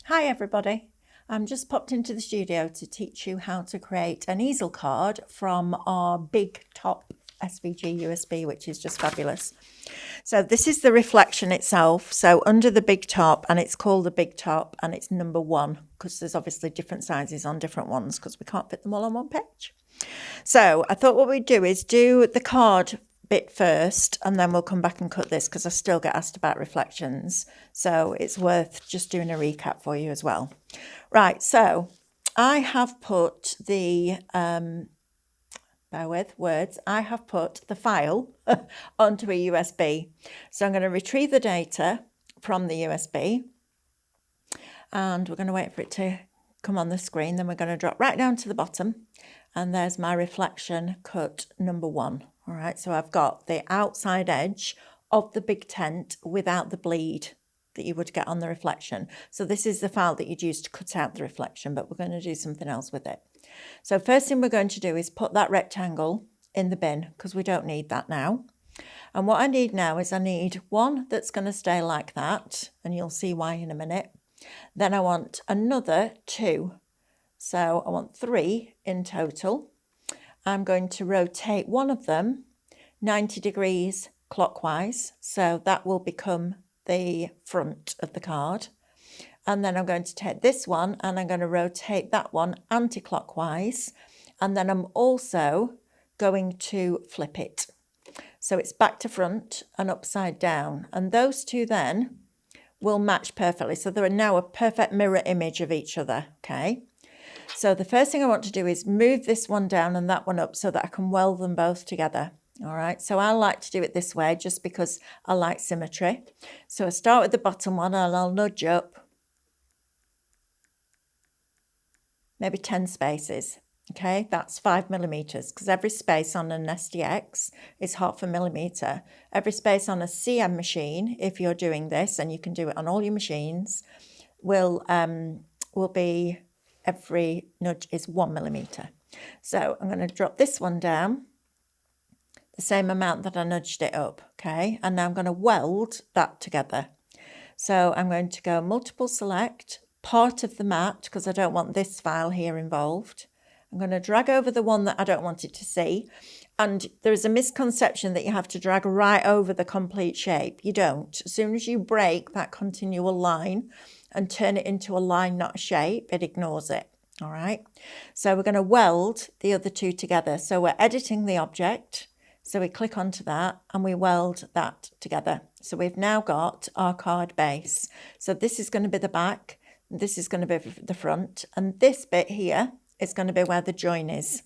Hi everybody, I'm just popped into the studio to teach you how to create an easel card from our big top SVG USB, which is just fabulous. So this is the reflection itself, so under the big top, and it's called the big top and it's number 1 because there's obviously different sizes on different ones because we can't fit them all on one page. So I thought what we'd do is do the card bit first and then we'll come back and cut this because I still get asked about reflections, so it's worth just doing a recap for you as well. Right, so I have put the I have put the file onto a USB. So I'm going to retrieve the data from the USB and we're going to wait for it to come on the screen. Then we're going to drop right down to the bottom and there's my reflection cut number 1. All right, so I've got the outside edge of the big tent without the bleed that you would get on the reflection. So this is the file that you'd use to cut out the reflection, but we're going to do something else with it. So first thing we're going to do is put that rectangle in the bin because we don't need that now. And what I need now is I need one that's going to stay like that, and you'll see why in a minute. Then I want another 2. So I want 3 in total. I'm going to rotate one of them 90 degrees clockwise. So that will become the front of the card. And then I'm going to take this one and I'm going to rotate that one anti-clockwise. And then I'm also going to flip it. So it's back to front and upside down. And those two then will match perfectly. So they're now a perfect mirror image of each other, okay? So the first thing I want to do is move this one down and that one up so that I can weld them both together. All right, so I like to do it this way just because I like symmetry. So I start with the bottom one and I'll nudge up maybe 10 spaces. Okay, that's 5 millimeters because every space on an SDX is 0.5 millimeter. Every space on a CM machine, if you're doing this, and you can do it on all your machines, will be every nudge is 1 millimeter. So I'm going to drop this one down the same amount that I nudged it up, okay? And now I'm going to weld that together. So I'm going to go multiple select, part of the mat, because I don't want this file here involved. I'm going to drag over the one that I don't want it to see. And there is a misconception that you have to drag right over the complete shape. You don't. As soon as you break that continual line and turn it into a line, not a shape, it ignores it. All right. So we're going to weld the other two together. So we're editing the object. So we click onto that and we weld that together. So we've now got our card base. So this is going to be the back. This is going to be the front. And this bit here is going to be where the join is.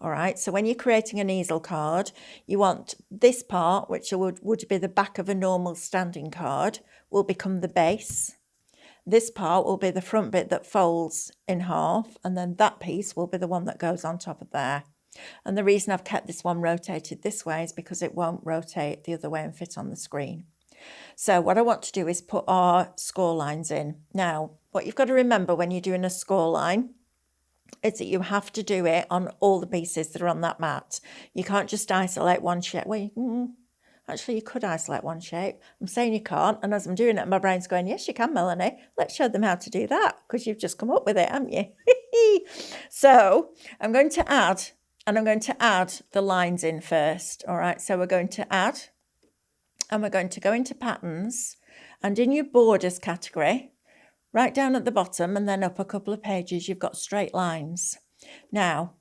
All right, so when you're creating an easel card, you want this part, which would be the back of a normal standing card, will become the base. This part will be the front bit that folds in half, and then that piece will be the one that goes on top of there. And the reason I've kept this one rotated this way is because it won't rotate the other way and fit on the screen. So what I want to do is put our score lines in. Now, what you've got to remember when you're doing a score line is that you have to do it on all the pieces that are on that mat. You can't just isolate one shape. Well, actually, you could isolate one shape. I'm saying you can't, and as I'm doing it, my brain's going, yes, you can, Melanie. Let's show them how to do that, because you've just come up with it, haven't you? So I'm going to add, and I'm going to add the lines in first. All right, so we're going to add, and we're going to go into patterns, and in your borders category, right down at the bottom and then up a couple of pages, you've got straight lines. Now,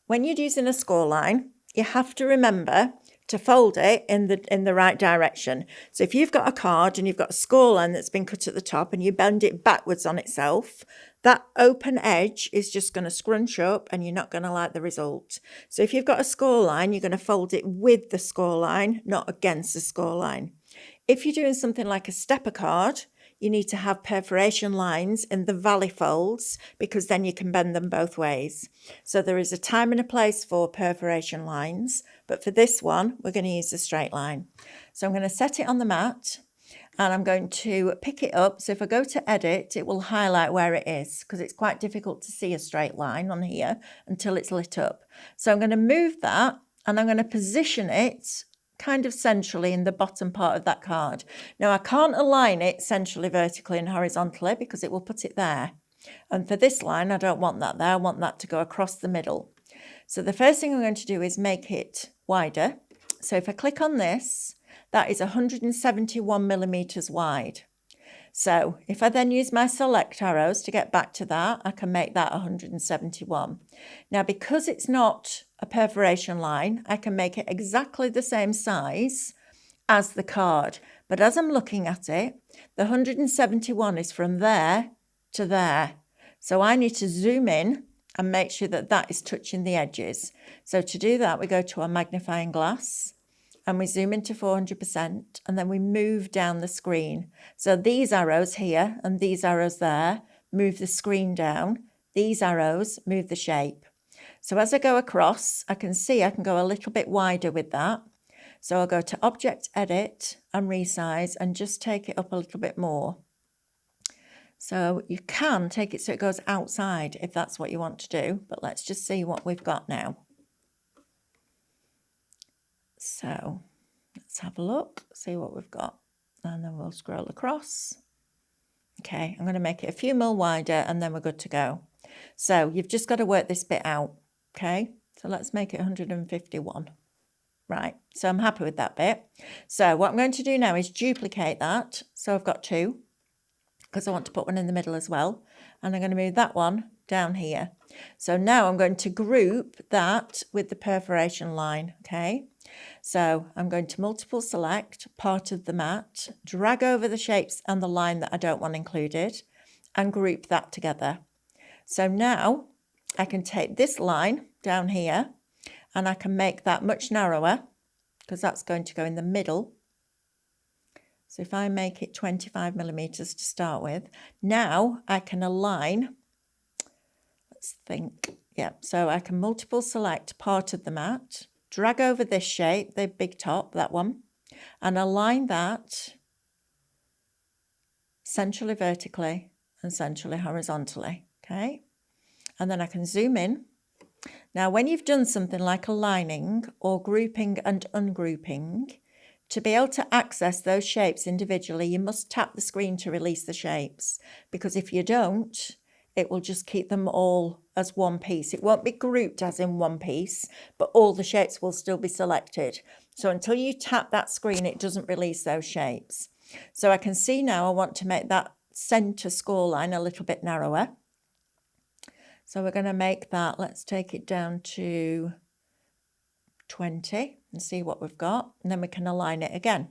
when you're using a score line, you have to remember to fold it in the right direction. So if you've got a card and you've got a score line that's been cut at the top and you bend it backwards on itself, that open edge is just going to scrunch up and you're not going to like the result. So if you've got a score line, you're going to fold it with the score line, not against the score line. If you're doing something like a stepper card, you need to have perforation lines in the valley folds because then you can bend them both ways. So there is a time and a place for perforation lines, but for this one, we're going to use a straight line. So I'm going to set it on the mat and I'm going to pick it up. So if I go to edit, it will highlight where it is because it's quite difficult to see a straight line on here until it's lit up. So I'm going to move that and I'm going to position it kind of centrally in the bottom part of that card. Now I can't align it centrally, vertically and horizontally because it will put it there. And for this line, I don't want that there. I want that to go across the middle. So the first thing I'm going to do is make it wider. So if I click on this, that is 171 millimeters wide. So if I then use my select arrows to get back to that, I can make that 171. Now, because it's not a perforation line, I can make it exactly the same size as the card. But as I'm looking at it, the 171 is from there to there. So I need to zoom in and make sure that that is touching the edges. So to do that, we go to our magnifying glass and we zoom into 400%, and then we move down the screen. So these arrows here and these arrows there move the screen down. These arrows move the shape. So as I go across, I can see I can go a little bit wider with that. So I'll go to Object, Edit and Resize and just take it up a little bit more. So you can take it so it goes outside if that's what you want to do, but let's just see what we've got now. So let's have a look, see what we've got, and then we'll scroll across. Okay, I'm going to make it a few more wider and then we're good to go. So you've just got to work this bit out. Okay, so let's make it 151. Right, so I'm happy with that bit. So what I'm going to do now is duplicate that. So I've got two, because I want to put one in the middle as well. And I'm going to move that one down here. So now I'm going to group that with the perforation line, okay? So I'm going to multiple select part of the mat, drag over the shapes and the line that I don't want included, and group that together. So now I can take this line down here and I can make that much narrower because that's going to go in the middle. So if I make it 25 millimeters to start with, now I can align, let's think, yeah, so I can multiple select part of the mat, drag over this shape, the big top, that one, and align that centrally vertically and centrally horizontally, okay? And then I can zoom in. Now, when you've done something like aligning or grouping and ungrouping, to be able to access those shapes individually, you must tap the screen to release the shapes, because if you don't, it will just keep them all as one piece. It won't be grouped as in one piece, but all the shapes will still be selected. So until you tap that screen, it doesn't release those shapes. So I can see now I want to make that center score line a little bit narrower. So we're going to make that, let's take it down to 20 and see what we've got, and then we can align it again.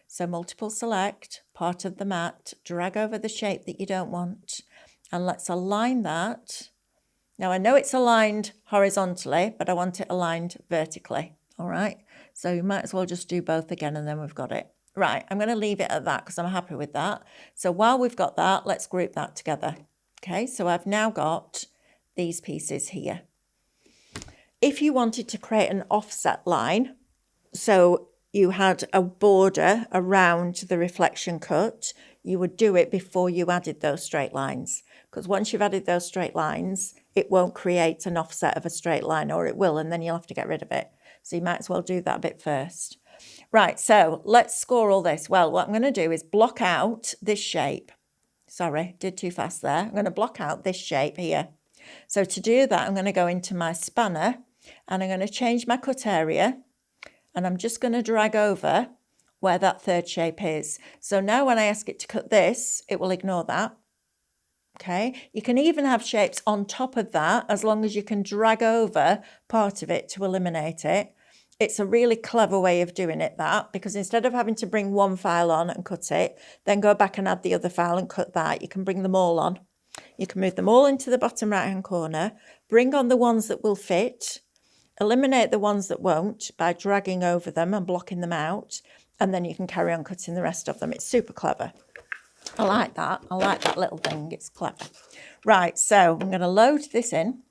So multiple select part of the mat, drag over the shape that you don't want, and let's align that. Now I know it's aligned horizontally, but I want it aligned vertically. All right, so you might as well just do both again and then we've got it. Right, I'm going to leave it at that because I'm happy with that. So while we've got that, let's group that together. Okay, so I've now got these pieces here. If you wanted to create an offset line, so you had a border around the reflection cut, you would do it before you added those straight lines. Because once you've added those straight lines, it won't create an offset of a straight line, or it will, and then you'll have to get rid of it. So you might as well do that bit first. Right, so let's score all this. Well, what I'm going to do is block out this shape. Sorry, did too fast there. I'm going to block out this shape here. So to do that, I'm going to go into my spanner and I'm going to change my cut area, and I'm just going to drag over where that third shape is. So now when I ask it to cut this, it will ignore that. Okay, you can even have shapes on top of that as long as you can drag over part of it to eliminate it. It's a really clever way of doing it, that, because instead of having to bring one file on and cut it, then go back and add the other file and cut that, you can bring them all on. You can move them all into the bottom right hand corner, bring on the ones that will fit, eliminate the ones that won't by dragging over them and blocking them out, and then you can carry on cutting the rest of them. It's super clever. I like that. I like that little thing. It's clever. Right, so I'm going to load this in.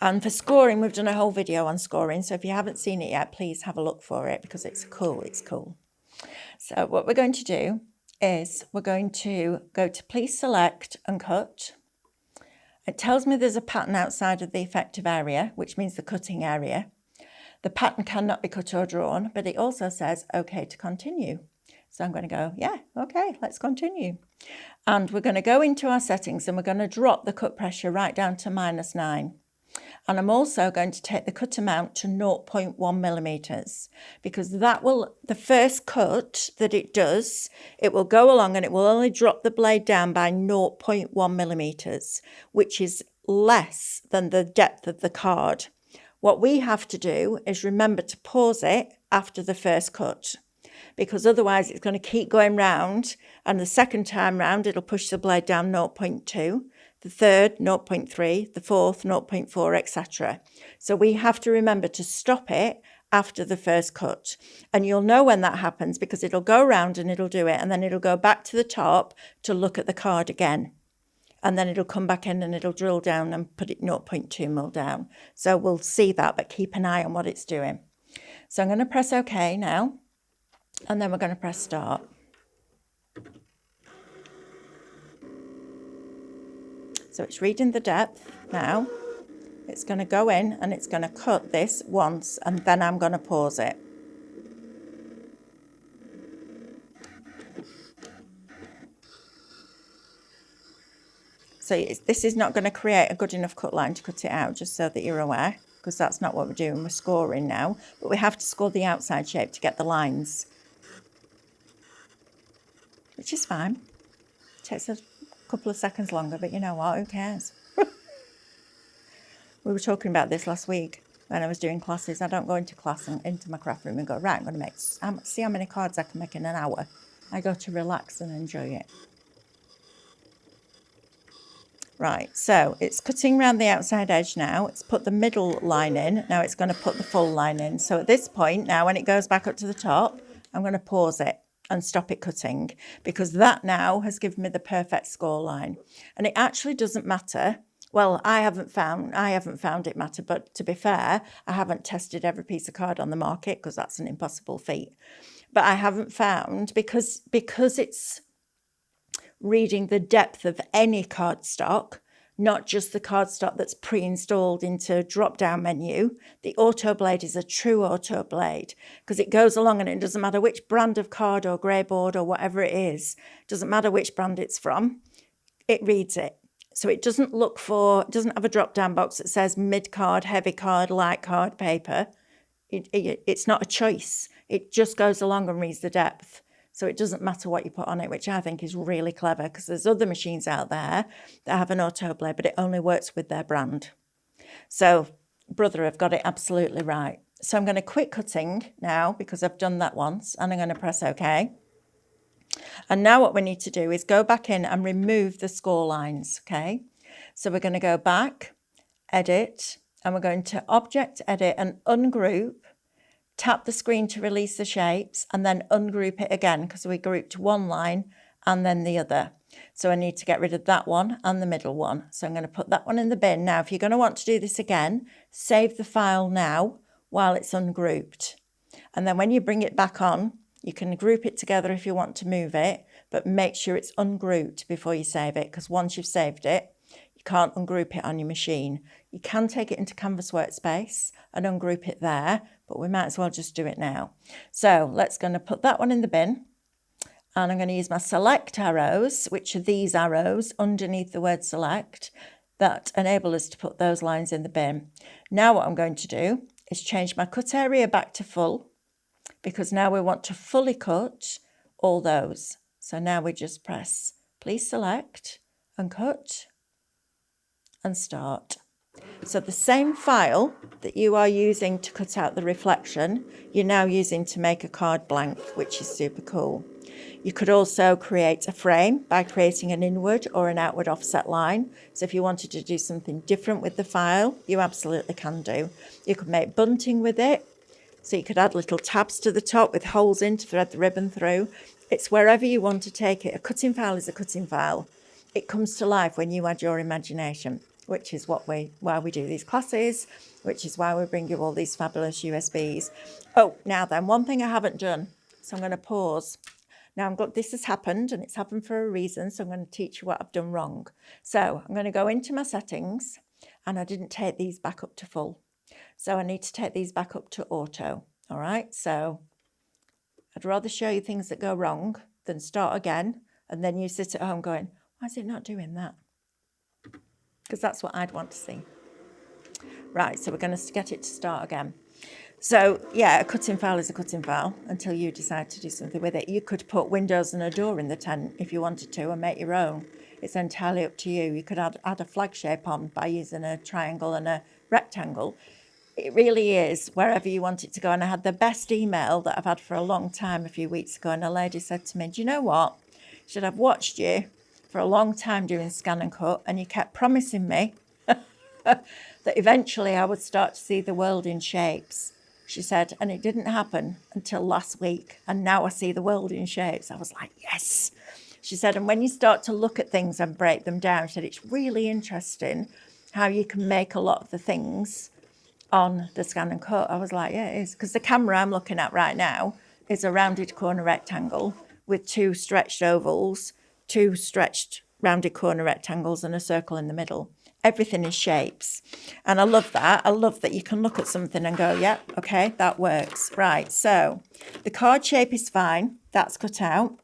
And for scoring, we've done a whole video on scoring. So if you haven't seen it yet, please have a look for it because it's cool. It's cool. So what we're going to do is we're going to go to please select and cut. It tells me there's a pattern outside of the effective area, which means the cutting area. The pattern cannot be cut or drawn, but it also says, okay, to continue. So I'm going to go, yeah, okay, let's continue. And we're going to go into our settings and we're going to drop the cut pressure right down to -9. And I'm also going to take the cut amount to 0.1 millimeters, because that will, the first cut that it does, it will go along and it will only drop the blade down by 0.1 millimeters, which is less than the depth of the card. What we have to do is remember to pause it after the first cut, because otherwise it's going to keep going round, and the second time round it'll push the blade down 0.2, the third 0.3, the fourth 0.4, etc. So we have to remember to stop it after the first cut, and you'll know when that happens because it'll go round and it'll do it, and then it'll go back to the top to look at the card again, and then it'll come back in and it'll drill down and put it 0.2 mil down. So we'll see that, but keep an eye on what it's doing. So I'm going to press OK now, and then we're going to press start. So it's reading the depth now. It's going to go in and it's going to cut this once, and then I'm going to pause it. So this is not going to create a good enough cut line to cut it out, just so that you're aware, because that's not what we're doing. We're scoring now, but we have to score the outside shape to get the lines, which is fine. It takes a couple of seconds longer, but you know what, who cares? We were talking about this last week when I was doing classes. I don't go into class and into my craft room and go, right, I'm going to see how many cards I can make in an hour. I go to relax and enjoy it. Right, so it's cutting around the outside edge now. It's put the middle line in. Now it's going to put the full line in. So at this point now, when it goes back up to the top, I'm going to pause it and stop it cutting, because that now has given me the perfect score line. And it actually doesn't matter. Well, I haven't found it matter, but to be fair, I haven't tested every piece of card on the market, because that's an impossible feat. But I haven't found, because it's reading the depth of any cardstock, not just the cardstock that's pre-installed into a drop-down menu. The auto blade is a true auto blade, because it goes along and it doesn't matter which brand of card or grey board or whatever it is, doesn't matter which brand it's from, it reads it. So it doesn't have a drop-down box that says mid-card, heavy card, light card, paper. It's not a choice. It just goes along and reads the depth. So it doesn't matter what you put on it, which I think is really clever, because there's other machines out there that have an auto blade, but it only works with their brand. So brother, I've got it absolutely right. So I'm going to quit cutting now, because I've done that once, and I'm going to press OK. And now what we need to do is go back in and remove the score lines, okay? So we're going to go back, edit, and we're going to object, edit, and ungroup. Tap the screen to release the shapes, and then ungroup it again, because we grouped one line and then the other. So I need to get rid of that one and the middle one. So I'm going to put that one in the bin. Now, if you're going to want to do this again, save the file now while it's ungrouped. And then when you bring it back on, you can group it together if you want to move it, but make sure it's ungrouped before you save it, because once you've saved it, you can't ungroup it on your machine. You can take it into Canvas Workspace and ungroup it there, but we might as well just do it now. So let's going to put that one in the bin, and I'm going to use my select arrows, which are these arrows underneath the word select, that enable us to put those lines in the bin. Now what I'm going to do is change my cut area back to full, because now we want to fully cut all those. So now we just press please select and cut and start. So the same file that you are using to cut out the reflection, you're now using to make a card blank, which is super cool. You could also create a frame by creating an inward or an outward offset line. So if you wanted to do something different with the file, you absolutely can do. You could make bunting with it. So you could add little tabs to the top with holes in to thread the ribbon through. It's wherever you want to take it. A cutting file is a cutting file. It comes to life when you add your imagination, which is why we do these classes, which is why we bring you all these fabulous USBs. Oh, now then, one thing I haven't done, so I'm going to pause. Now, this has happened, and it's happened for a reason, so I'm going to teach you what I've done wrong. So I'm going to go into my settings, and I didn't take these back up to full. So I need to take these back up to auto. All right, so I'd rather show you things that go wrong than start again. And then you sit at home going, why is it not doing that? Because that's what I'd want to see. Right, so we're going to get it to start again. So, yeah, a cutting file is a cutting file until you decide to do something with it. You could put windows and a door in the tent if you wanted to and make your own. It's entirely up to you. You could add a flag shape on by using a triangle and a rectangle. It really is wherever you want it to go. And I had the best email that I've had for a long time a few weeks ago. And a lady said to me, do you know what? She said, I've watched you for a long time doing scan and cut, and you kept promising me that eventually I would start to see the world in shapes. She said, and it didn't happen until last week. And now I see the world in shapes. I was like, yes. She said, and when you start to look at things and break them down, she said, it's really interesting how you can make a lot of the things on the scan and cut. I was like, yeah, it is. Because the camera I'm looking at right now is a rounded corner rectangle with 2 stretched ovals, 2 stretched rounded corner rectangles and a circle in the middle. Everything is shapes. And I love that. I love that you can look at something and go, yeah, okay, that works. Right, so the card shape is fine. That's cut out.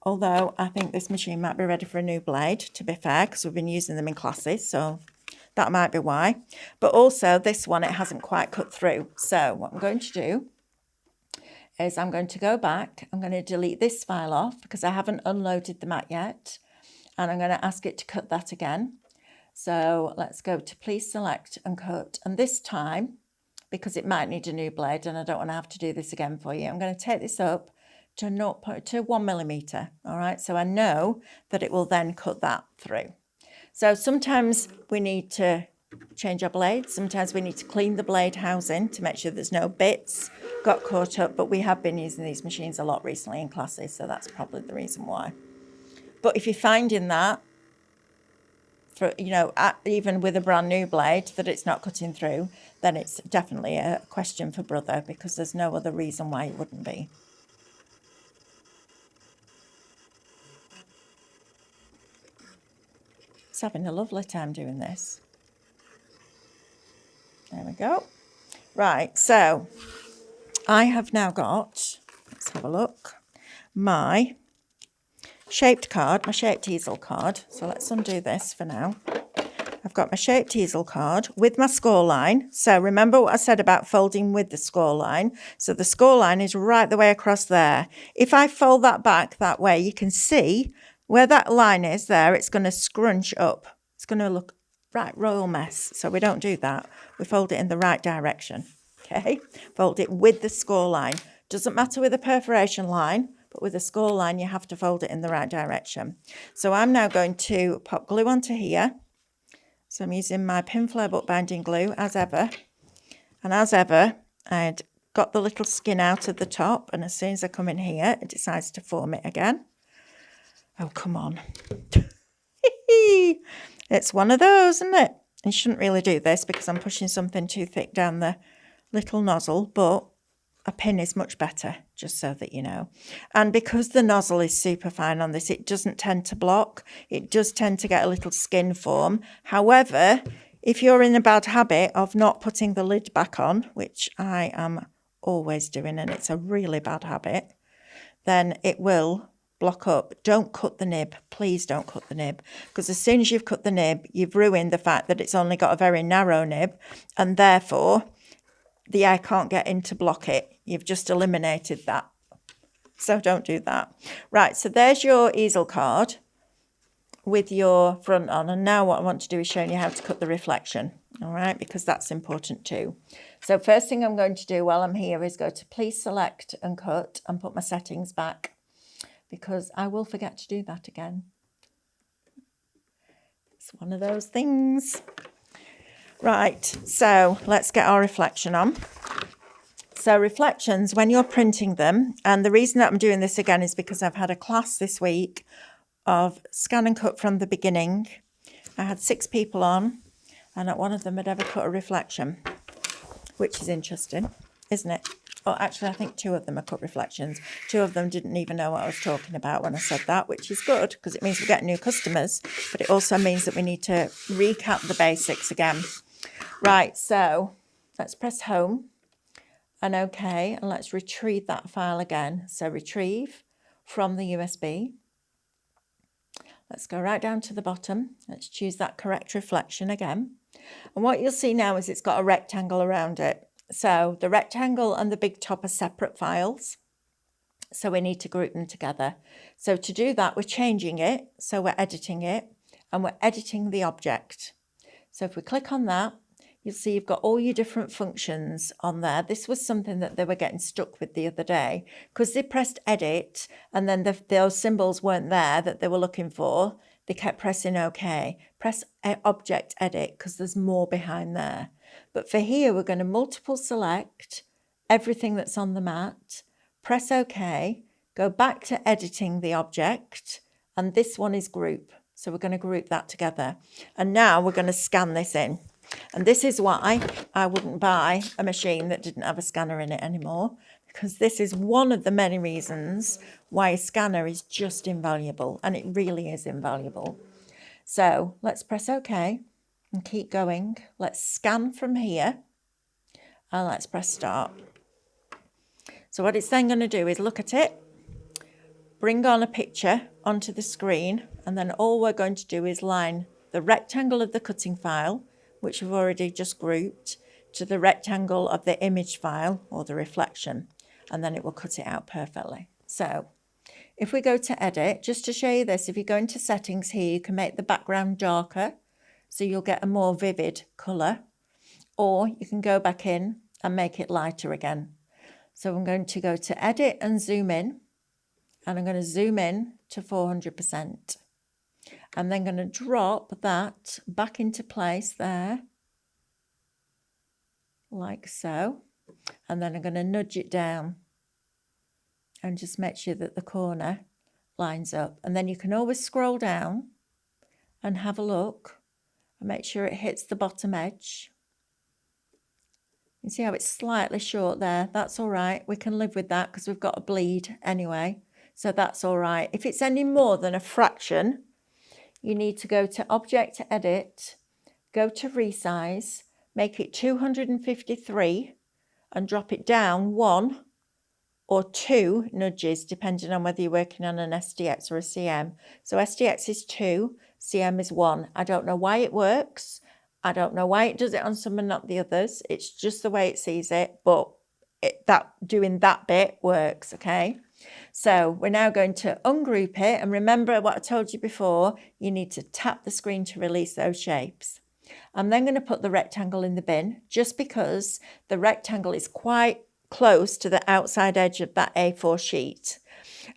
Although I think this machine might be ready for a new blade, to be fair, because we've been using them in classes. So that might be why. But also this one, it hasn't quite cut through. So what I'm going to do is I'm going to go back. I'm going to delete this file off because I haven't unloaded the mat yet. And I'm going to ask it to cut that again. So let's go to please select and cut. And this time, because it might need a new blade and I don't want to have to do this again for you, I'm going to take this up to 1 millimetre. All right, so I know that it will then cut that through. So sometimes we need to change our blade. Sometimes we need to clean the blade housing to make sure there's no bits got caught up. But we have been using these machines a lot recently in classes, so that's probably the reason why. But if you're finding that, for, you know, even with a brand new blade, that it's not cutting through, then it's definitely a question for brother, because there's no other reason why it wouldn't be. It's having a lovely time doing this. There we go. Right, so I have now got, let's have a look, my shaped card, my shaped easel card. So let's undo this for now. I've got my shaped easel card with my score line. So remember what I said about folding with the score line. So the score line is right the way across there. If I fold that back that way, you can see where that line is there. It's going to scrunch up. It's going to look right royal mess. So we don't do that. We fold it in the right direction. Okay, fold it with the score line. Doesn't matter with a perforation line. But with a score line, you have to fold it in the right direction. So I'm now going to pop glue onto here. So I'm using my pin flare bookbinding glue as ever. And as ever, I'd got the little skin out of the top. And as soon as I come in here, it decides to form it again. Oh, come on. It's one of those, isn't it? You shouldn't really do this because I'm pushing something too thick down the little nozzle. But a pin is much better, just so that you know. And because the nozzle is super fine on this, it doesn't tend to block. It does tend to get a little skin form. However, if you're in a bad habit of not putting the lid back on, which I am always doing, and it's a really bad habit, then it will block up. Don't cut the nib. Please don't cut the nib. Because as soon as you've cut the nib, you've ruined the fact that it's only got a very narrow nib, and therefore the eye can't get in to block it. You've just eliminated that. So don't do that. Right, so there's your easel card with your front on. And now what I want to do is show you how to cut the reflection. All right, because that's important too. So first thing I'm going to do while I'm here is go to please select and cut and put my settings back, because I will forget to do that again. It's one of those things. Right, so let's get our reflection on. So reflections, when you're printing them, and the reason that I'm doing this again is because I've had a class this week of scan and cut from the beginning. I had 6 people on, and not one of them had ever cut a reflection, which is interesting, isn't it? Oh, actually, I think 2 of them have cut reflections. 2 of them didn't even know what I was talking about when I said that, which is good because it means we get new customers, but it also means that we need to recap the basics again. Right, so let's press home and OK, and let's retrieve that file again. So retrieve from the USB. Let's go right down to the bottom. Let's choose that correct reflection again. And what you'll see now is it's got a rectangle around it. So the rectangle and the big top are separate files. So we need to group them together. So to do that, we're changing it. So we're editing it and we're editing the object. So if we click on that, you'll see you've got all your different functions on there. This was something that they were getting stuck with the other day because they pressed edit and then those symbols weren't there that they were looking for. They kept pressing OK. Press object edit because there's more behind there. But for here, we're going to multiple select everything that's on the mat, press OK, go back to editing the object, and this one is group. So we're going to group that together. And now we're going to scan this in. And this is why I wouldn't buy a machine that didn't have a scanner in it anymore, because this is one of the many reasons why a scanner is just invaluable, and it really is invaluable. So let's press OK and keep going. Let's scan from here and let's press start. So what it's then going to do is look at it, bring on a picture onto the screen, and then all we're going to do is line the rectangle of the cutting file, which we've already just grouped, to the rectangle of the image file or the reflection, and then it will cut it out perfectly. So if we go to edit, just to show you this, if you go into settings here, you can make the background darker, so you'll get a more vivid colour, or you can go back in and make it lighter again. So I'm going to go to edit and zoom in, and I'm going to zoom in to 400%. I'm then going to drop that back into place there, like so. And then I'm going to nudge it down and just make sure that the corner lines up. And then you can always scroll down and have a look and make sure it hits the bottom edge. You see how it's slightly short there? That's all right. We can live with that because we've got a bleed anyway. So that's all right. If it's any more than a fraction, you need to go to Object Edit, go to Resize, make it 253 and drop it down 1 or 2 nudges, depending on whether you're working on an SDX or a CM. So SDX is 2, CM is 1. I don't know why it works. I don't know why it does it on some and not the others. It's just the way it sees it, but doing that bit works, okay? So we're now going to ungroup it, and remember what I told you before, you need to tap the screen to release those shapes. I'm then going to put the rectangle in the bin, just because the rectangle is quite close to the outside edge of that A4 sheet.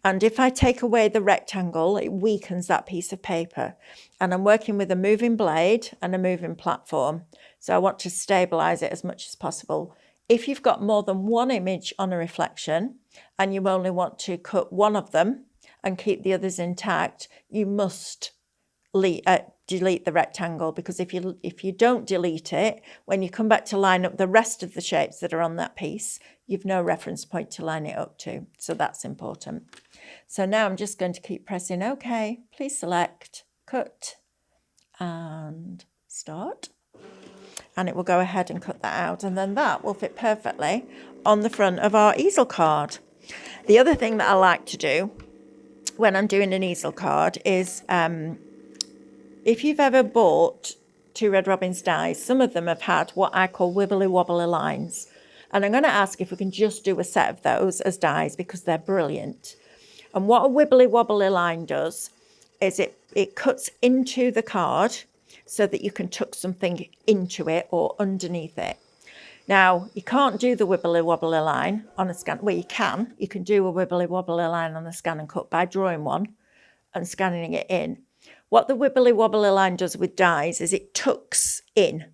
And if I take away the rectangle, it weakens that piece of paper. And I'm working with a moving blade and a moving platform, so I want to stabilize it as much as possible. If you've got more than one image on a reflection and you only want to cut one of them and keep the others intact, you must delete the rectangle, because if you don't delete it, when you come back to line up the rest of the shapes that are on that piece, you've no reference point to line it up to. So that's important. So now I'm just going to keep pressing OK. Please select, cut, and start. And it will go ahead and cut that out, and then that will fit perfectly on the front of our easel card. The other thing that I like to do when I'm doing an easel card is if you've ever bought 2 Red Robins dies, some of them have had what I call wibbly wobbly lines, and I'm going to ask if we can just do a set of those as dies because they're brilliant. And what a wibbly wobbly line does is it cuts into the card so that you can tuck something into it or underneath it. Now, you can't do the wibbly wobbly line on a scan. Well, you can do a wibbly wobbly line on the scan and cut by drawing one and scanning it in. What the wibbly wobbly line does with dies is it tucks in.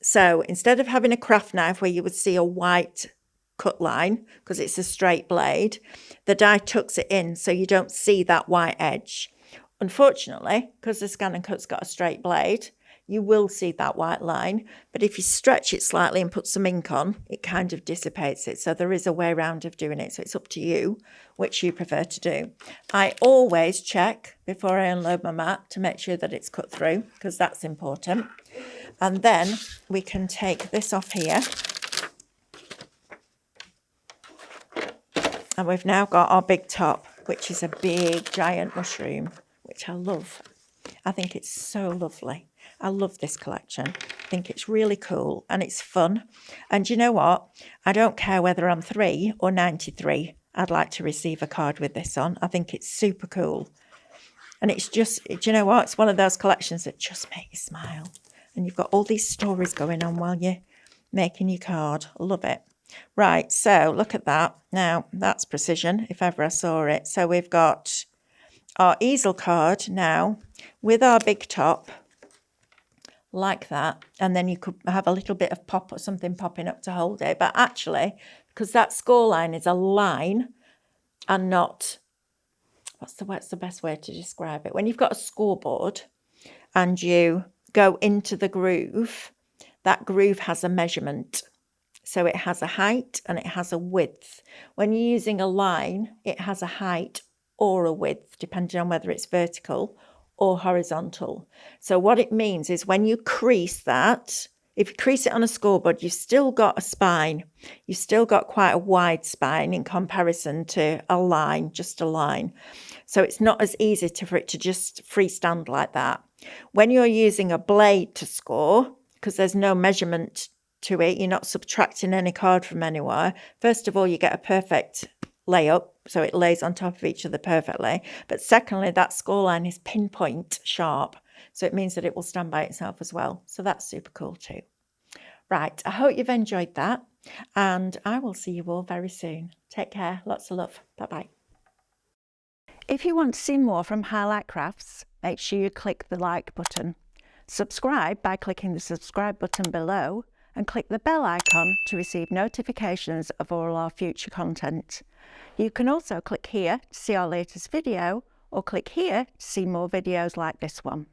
So instead of having a craft knife where you would see a white cut line because it's a straight blade, the die tucks it in so you don't see that white edge. Unfortunately, because the scan and cut's got a straight blade, you will see that white line, but if you stretch it slightly and put some ink on, it kind of dissipates it. So there is a way around of doing it. So it's up to you which you prefer to do. I always check before I unload my mat to make sure that it's cut through, because that's important. And then we can take this off here And we've now got our big top, which is a big giant mushroom, which I love. I think it's so lovely. I love this collection. I think it's really cool and it's fun. And you know what? I don't care whether I'm 3 or 93. I'd like to receive a card with this on. I think it's super cool. And it's just, do you know what? It's one of those collections that just make you smile. And you've got all these stories going on while you're making your card. I love it. Right, so look at that. Now, that's precision, if ever I saw it. So we've got our easel card now with our big top, like that. And then you could have a little bit of pop or something popping up to hold it. But actually, because that score line is a line and not, what's the best way to describe it? When you've got a scoreboard and you go into the groove, that groove has a measurement. So it has a height and it has a width. When you're using a line, it has a height or a width, depending on whether it's vertical or horizontal. So what it means is when you crease that, if you crease it on a scoreboard, you've still got a spine. You've still got quite a wide spine in comparison to a line, just a line. So it's not as easy for it to just freestand like that. When you're using a blade to score, because there's no measurement to it, you're not subtracting any card from anywhere. First of all, you get a perfect layup, so it lays on top of each other perfectly. But secondly, that score line is pinpoint sharp, so it means that it will stand by itself as well. So that's super cool too. Right, I hope you've enjoyed that, and I will see you all very soon. Take care, lots of love, bye-bye. If you want to see more from Highlight Crafts, make sure you click the like button. Subscribe by clicking the subscribe button below, and click the bell icon to receive notifications of all our future content. You can also click here to see our latest video, or click here to see more videos like this one.